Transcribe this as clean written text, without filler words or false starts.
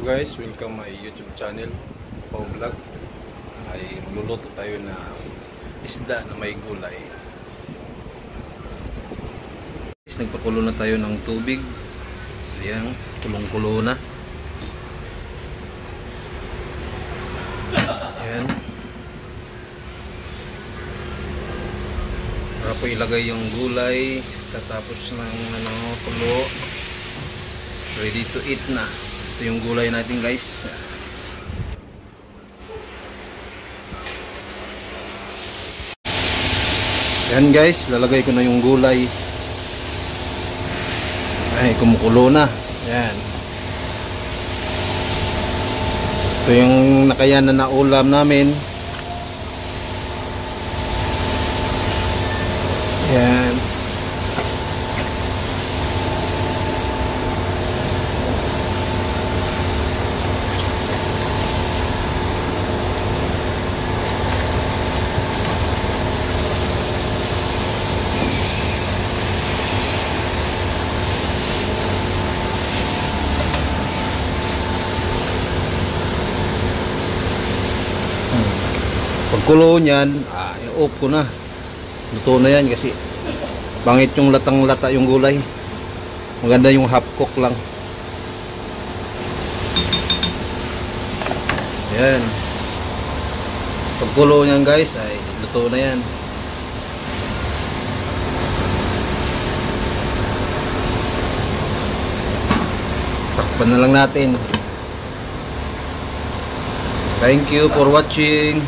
guys, welcome my YouTube channel, Pao Vlog. Ay magluluto tayo na isda na may gulay. Guys, nagpakulo na tayo ng tubig. Ayan, kulong-kulo na. Ayan. Para po ilagay yung gulay, tatapos ng kulo. Ready to eat na. Ito yung gulay natin guys. Yan guys, lalagay ko na yung gulay. Ay, kumukulo na. Yan. Ito yung nakayanan na ulam namin. Yan. Pagkulo niyan, i-off ko na. Luto na yan kasi bangit yung latang-lata yung gulay. Maganda yung half cook lang. Yan. Pagkulo niyan guys, ay luto na yan. Takpan na lang natin. Thank you for watching.